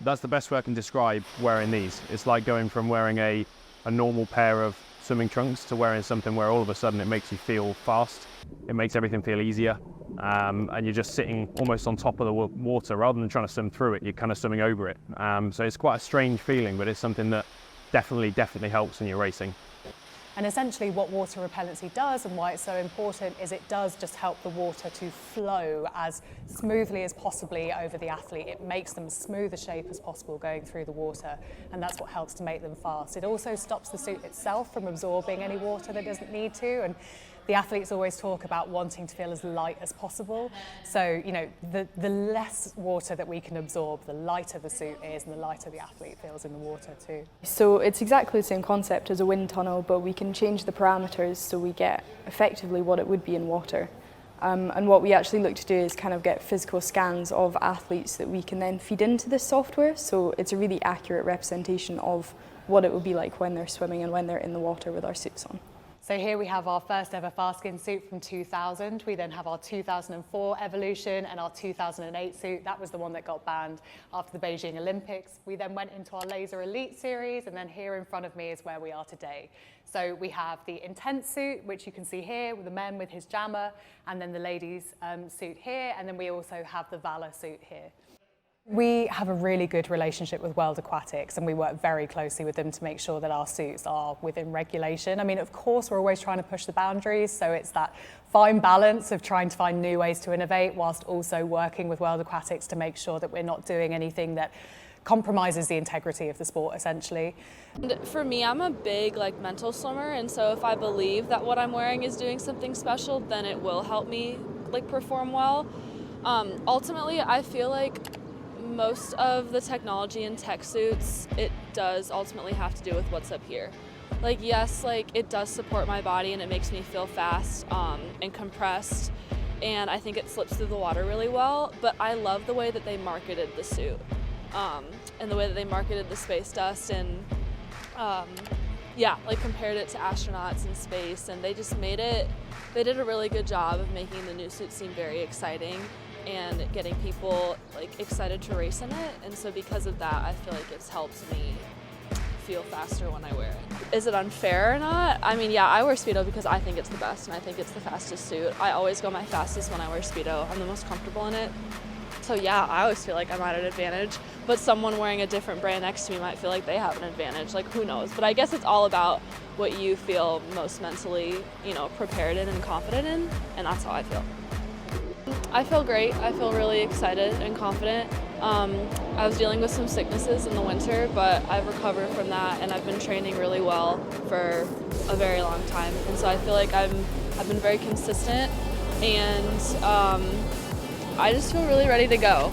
That's the best way I can describe wearing these. It's like going from wearing a normal pair of swimming trunks to wearing something where all of a sudden it makes you feel fast. It makes everything feel easier. And you're just sitting almost on top of the water rather than trying to swim through it. You're kind of swimming over it. So it's quite a strange feeling, but it's something that definitely helps when you're racing. And essentially what water repellency does and why it's so important is it does just help the water to flow as smoothly as possibly over the athlete. It makes them as smooth a shape as possible going through the water, and that's what helps to make them fast. It also stops the suit itself from absorbing any water that doesn't need to, and the athletes always talk about wanting to feel as light as possible. So, you know, the less water that we can absorb, the lighter the suit is and the lighter the athlete feels in the water too. So it's exactly the same concept as a wind tunnel, but we can change the parameters so we get effectively what it would be in water. And what we actually look to do is kind of get physical scans of athletes that we can then feed into this software, so it's a really accurate representation of what it would be like when they're swimming and when they're in the water with our suits on. So here we have our first ever Fastskin suit from 2000. We then have our 2004 Evolution and our 2008 suit. That was the one that got banned after the Beijing Olympics. We then went into our LZR Elite series, and then here in front of me is where we are today. So we have the Intent suit, which you can see here with the men with his jammer, and then the ladies suit here, and then we also have the Valor suit here. We have a really good relationship with World Aquatics, and we work very closely with them to make sure that our suits are within regulation. I mean, of course, we're always trying to push the boundaries, so it's that fine balance of trying to find new ways to innovate whilst also working with World Aquatics to make sure that we're not doing anything that compromises the integrity of the sport, essentially. And for me, I'm a big mental swimmer, and so if I believe that what I'm wearing is doing something special, then it will help me perform well. Ultimately, I feel like most of the technology in tech suits, it does ultimately have to do with what's up here. Yes, it does support my body and it makes me feel fast and compressed, and I think it slips through the water really well, but I love the way that they marketed the suit and the way that they marketed the space dust, and compared it to astronauts in space, and they did a really good job of making the new suit seem very exciting and getting people excited to race in it, and so because of that I feel like it's helped me feel faster when I wear it. Is it unfair or not? I mean, yeah, I wear Speedo because I think it's the best and I think it's the fastest suit. I always go my fastest when I wear Speedo. I'm the most comfortable in it. So yeah, I always feel like I'm at an advantage, but someone wearing a different brand next to me might feel like they have an advantage, who knows? But I guess it's all about what you feel most mentally, prepared in and confident in, and that's how I feel. I feel great. I feel really excited and confident. I was dealing with some sicknesses in the winter, but I've recovered from that, and I've been training really well for a very long time. And so I feel like I've been very consistent, and I just feel really ready to go.